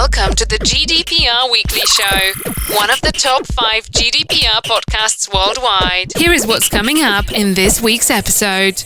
Welcome to the GDPR Weekly Show, one of the top 5 GDPR podcasts worldwide. Here is what's coming up in this week's episode.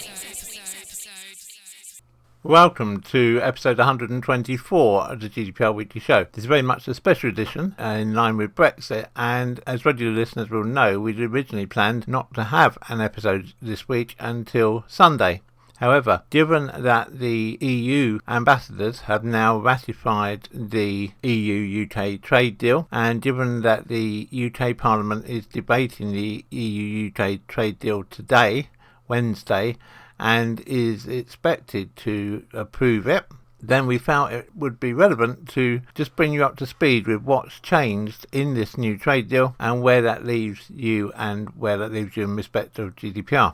Welcome to episode 124 of the GDPR Weekly Show. This is very much a special edition in line with Brexit, and as regular listeners will know, we'd originally planned not to have an episode this week until Sunday. However, given that the EU ambassadors have now ratified the EU-UK trade deal, and given that the UK Parliament is debating the EU-UK trade deal today, Wednesday, and is expected to approve it, then we felt it would be relevant to just bring you up to speed with what's changed in this new trade deal and where that leaves you and where that leaves you in respect of GDPR.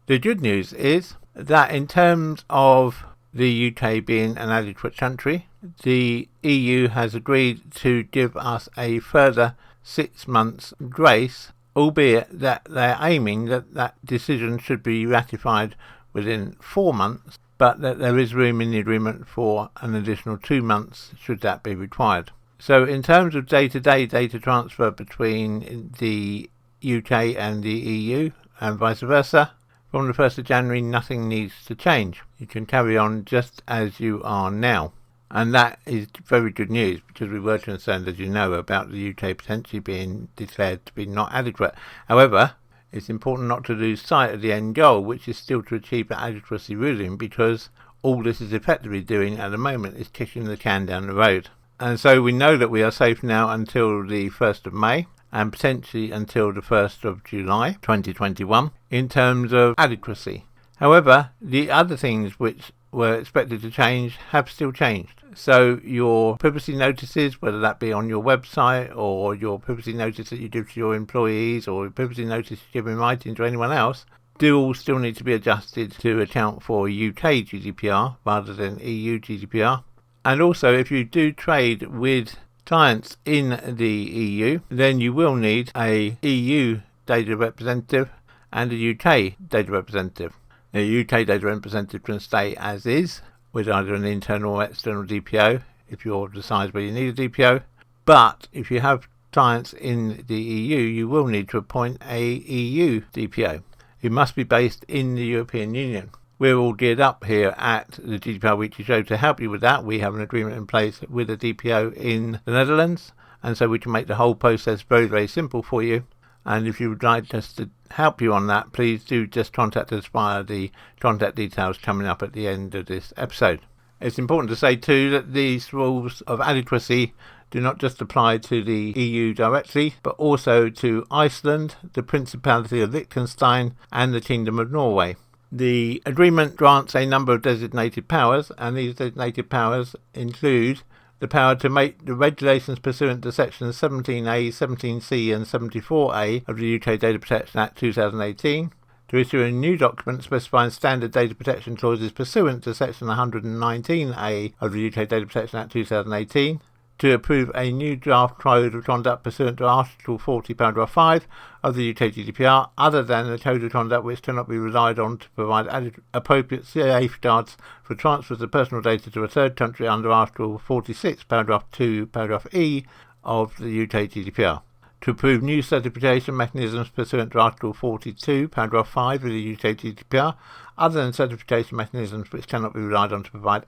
The good news is that in terms of the UK being an adequate country, the EU has agreed to give us a further 6 months grace, albeit that they're aiming that that decision should be ratified within 4 months, but that there is room in the agreement for an additional 2 months should that be required. So in terms of day-to-day data transfer between the UK and the EU and vice versa, from the 1st of January, nothing needs to change. You can carry on just as you are now. And that is very good news because we were concerned, as you know, about the UK potentially being declared to be not adequate. However, it's important not to lose sight of the end goal, which is still to achieve an adequacy ruling, because all this is effectively doing at the moment is kicking the can down the road. And so we know that we are safe now until the 1st of May. And potentially until the 1st of July 2021 in terms of adequacy. However, the other things which were expected to change have still changed. So your privacy notices, whether that be on your website or your privacy notice that you give to your employees or your privacy notice you give in writing to anyone else, do all still need to be adjusted to account for UK GDPR rather than EU GDPR. And also, if you do trade with clients in the EU, then you will need a EU data representative and a UK data representative. The UK data representative can stay as is with either an internal or external DPO if you're the size where you need a DPO. But if you have clients in the EU, you will need to appoint a EU DPO who must be based in the European Union. We're all geared up here at the GDPR Weekly Show to help you with that. We have an agreement in place with a DPO in the Netherlands, and so we can make the whole process very, very simple for you. And if you would like us to help you on that, please do just contact us via the contact details coming up at the end of this episode. It's important to say too that these rules of adequacy do not just apply to the EU directly, but also to Iceland, the Principality of Liechtenstein, and the Kingdom of Norway. The agreement grants a number of designated powers, and these designated powers include the power to make the regulations pursuant to sections 17A, 17C and 74A of the UK Data Protection Act 2018, to issue a new document specifying standard data protection clauses pursuant to section 119A of the UK Data Protection Act 2018, to approve a new draft code of conduct pursuant to Article 40, Paragraph 5 of the UK GDPR, other than the code of conduct which cannot be relied on to provide appropriate safeguards for transfers of personal data to a third country under Article 46, Paragraph 2, Paragraph E of the UK GDPR. To approve new certification mechanisms pursuant to Article 42, Paragraph 5 of the UK GDPR, other than certification mechanisms which cannot be relied on to provide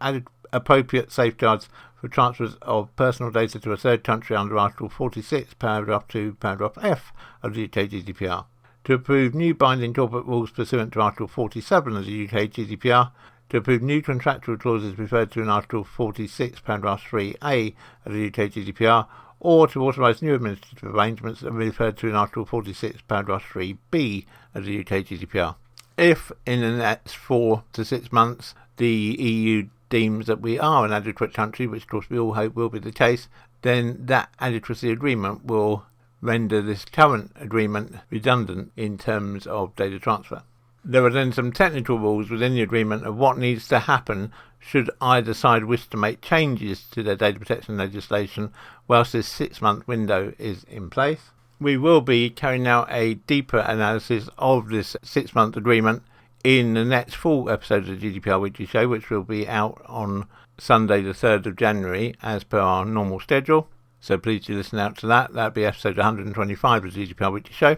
appropriate safeguards for transfers of personal data to a third country under Article 46, Paragraph 2, Paragraph F of the UK GDPR. To approve new binding corporate rules pursuant to Article 47 of the UK GDPR. To approve new contractual clauses referred to in Article 46, Paragraph 3A of the UK GDPR, or to authorise new administrative arrangements referred to in Article 46, Paragraph 3B of the UK GDPR. If in the next 4 to 6 months the EU deems that we are an adequate country, which of course we all hope will be the case, then that adequacy agreement will render this current agreement redundant in terms of data transfer. There are then some technical rules within the agreement of what needs to happen should either side wish to make changes to their data protection legislation whilst this 6-month window is in place. We will be carrying out a deeper analysis of this 6-month agreement in the next full episode of the GDPR Weekly Show, which will be out on Sunday the 3rd of January as per our normal schedule. So please do listen out to that. That'll be episode 125 of the GDPR Weekly Show.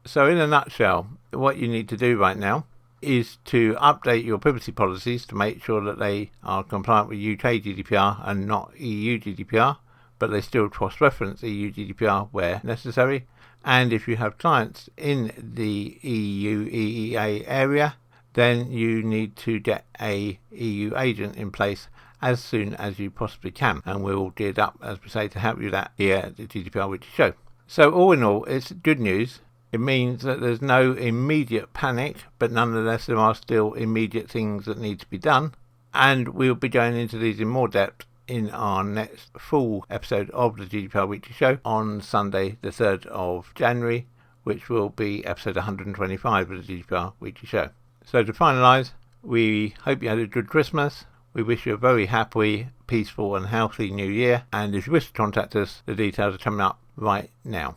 So in a nutshell, what you need to do right now is to update your privacy policies to make sure that they are compliant with UK GDPR and not EU GDPR, but they still cross-reference EU GDPR where necessary. And if you have clients in the EU EEA area, then you need to get a EU agent in place as soon as you possibly can. And we're all geared up, as we say, to help you that here at the GDPR Weekly Show. So all in all, it's good news. It means that there's no immediate panic, but nonetheless there are still immediate things that need to be done. And we'll be going into these in more depth in our next full episode of the GDPR Weekly Show on Sunday the 3rd of January, which will be episode 125 of the GDPR Weekly Show. So to finalise, we hope you had a good Christmas. We wish you a very happy, peaceful and healthy new year. And if you wish to contact us, the details are coming up right now.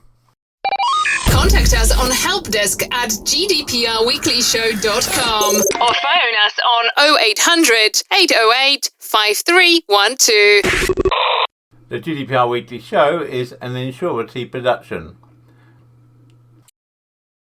Contact us on helpdesk@gdprweeklyshow.com or phone us on 0800 808 5312. The GDPR Weekly Show is an Insurity production.